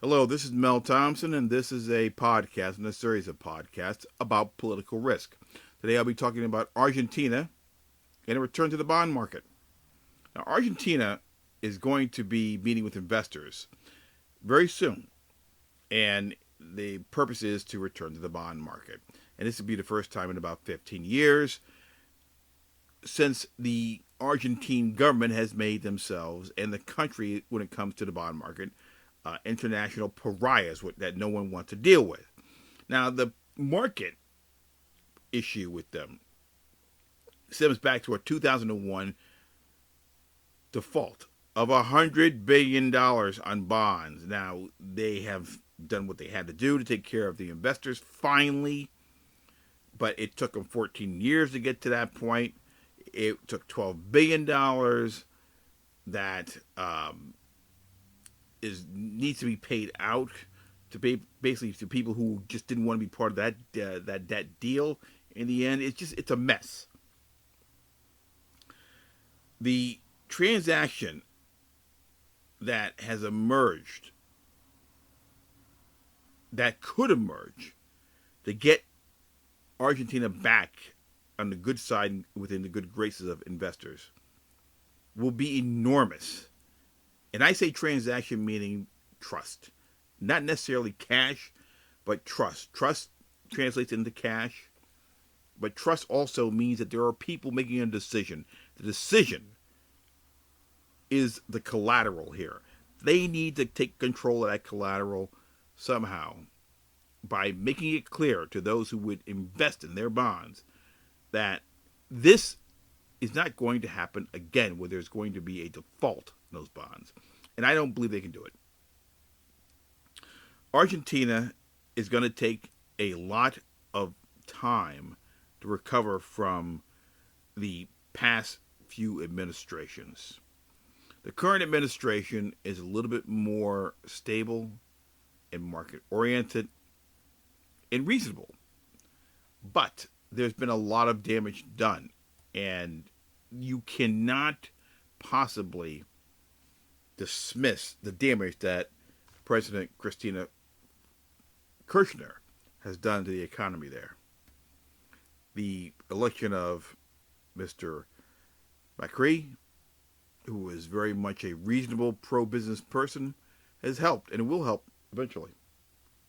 Hello, this is Mel Thompson, and this is a podcast and a series of podcasts about political risk. Today I'll be talking about Argentina and a return to the bond market. Now, Argentina is going to be meeting with investors very soon, and the purpose is to return to the bond market. And this will be the first time in about 15 years since the Argentine government has made themselves and the country, when it comes to the bond market, international pariahs that no one wants to deal with. Now, the market issue with them stems back to a 2001 default of $100 billion on bonds. Now, they have done what they had to do to take care of the investors finally, but it took them 14 years to get to that point. It took $12 billion that needs to be paid out to basically to people who just didn't want to be part of that deal. In the end, it's a mess. The transaction that has emerged, that could emerge, to get Argentina back on the good side within the good graces of investors will be enormous. And I say transaction meaning trust. Not necessarily cash, but trust. Trust translates into cash, but trust also means that there are people making a decision. The decision is the collateral here. They need to take control of that collateral somehow by making it clear to those who would invest in their bonds that this is not going to happen again, where there's going to be a default in those bonds. And I don't believe they can do it. Argentina is going to take a lot of time to recover from the past few administrations. The current administration is a little bit more stable and market oriented and reasonable. But there's been a lot of damage done, and you cannot possibly dismiss the damage that President Christina Kirchner has done to the economy there. The election of Mr. Macri, who is very much a reasonable pro-business person, has helped, and it will help eventually.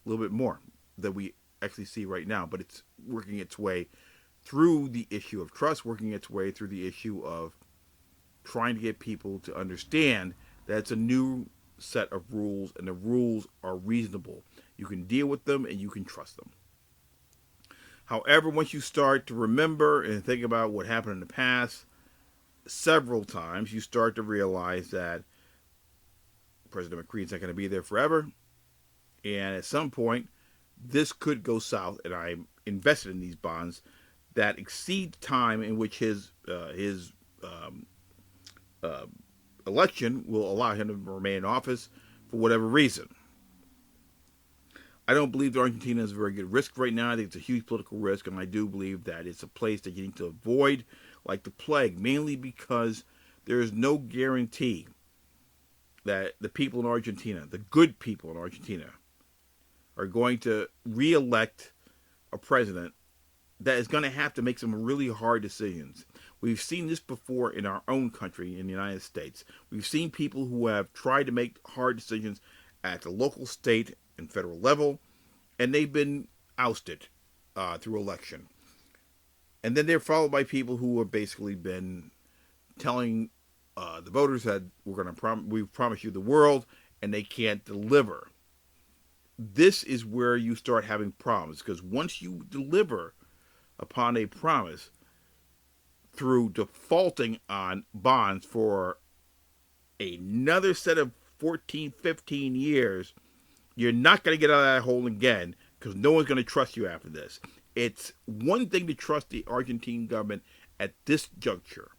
A little bit more than we actually see right now, but it's working its way through the issue of trust, working its way through the issue of trying to get people to understand that it's a new set of rules, and the rules are reasonable. You can deal with them and you can trust them. However, once you start to remember and think about what happened in the past several times, you start to realize that President Macri is not going to be there forever. And at some point, this could go south, and I'm invested in these bonds that exceed time in which his election will allow him to remain in office for whatever reason. I don't believe that Argentina is a very good risk right now. I think it's a huge political risk, and I do believe that it's a place that you need to avoid like the plague, mainly because there is no guarantee that the people in Argentina, the good people in Argentina, are going to re-elect a president that is going to have to make some really hard decisions. We've seen this before in our own country, in the United States. We've seen people who have tried to make hard decisions at the local, state, and federal level, and they've been ousted through election. And then they're followed by people who have basically been telling the voters that we promise you the world, and they can't deliver. This is where you start having problems, because once you deliver upon a promise through defaulting on bonds for another set of 14, 15 years, you're not going to get out of that hole again, because no one's going to trust you after this. It's one thing to trust the Argentine government at this juncture,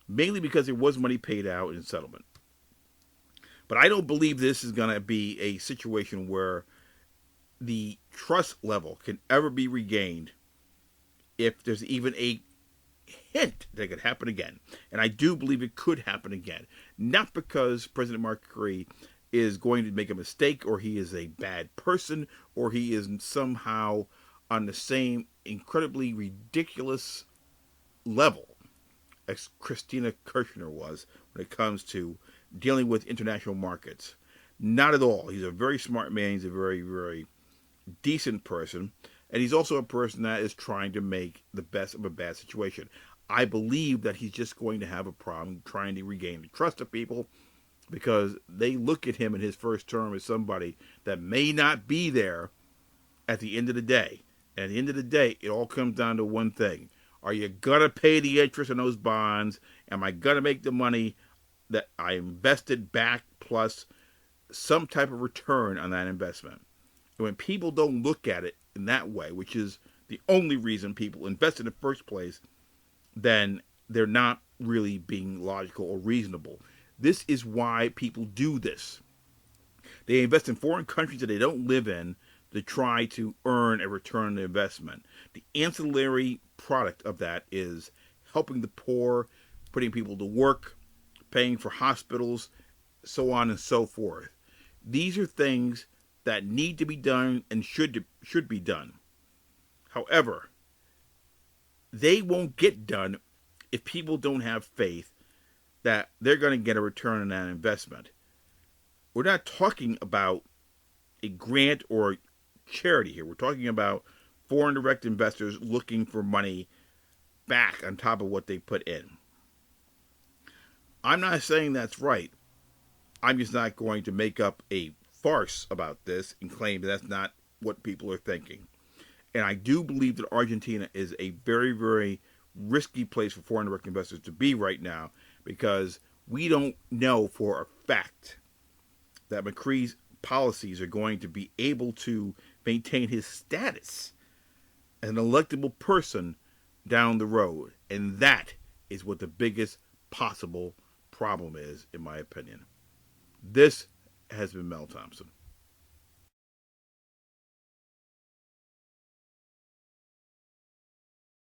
mainly because there was money paid out in settlement. But I don't believe this is going to be a situation where the trust level can ever be regained if there's even a hint that it could happen again. And I do believe it could happen again. Not because President Macri is going to make a mistake, or he is a bad person, or he is somehow on the same incredibly ridiculous level as Christina Kirchner was when it comes to dealing with international markets. Not at all. He's a very smart man. He's a very, very decent person. And he's also a person that is trying to make the best of a bad situation. I believe that he's just going to have a problem trying to regain the trust of people because they look at him in his first term as somebody that may not be there at the end of the day. And at the end of the day, it all comes down to one thing. Are you going to pay the interest on those bonds? Am I going to make the money that I invested back plus some type of return on that investment? And when people don't look at it in that way, which is the only reason people invest in the first place, then they're not really being logical or reasonable. This is why people do this. They invest in foreign countries that they don't live in to try to earn a return on the investment. The ancillary product of that is helping the poor, putting people to work, paying for hospitals, so on and so forth. These are things that need to be done and should be done. However, they won't get done if people don't have faith that they're going to get a return on that investment. We're not talking about a grant or charity here. We're talking about foreign direct investors looking for money back on top of what they put in. I'm not saying that's right. I'm just not going to make up a farce about this and claim that's not what people are thinking. And I do believe that Argentina is a very, very risky place for foreign direct investors to be right now because we don't know for a fact that Macri's policies are going to be able to maintain his status as an electable person down the road. And that is what the biggest possible problem is, in my opinion. This has been Mel Thompson.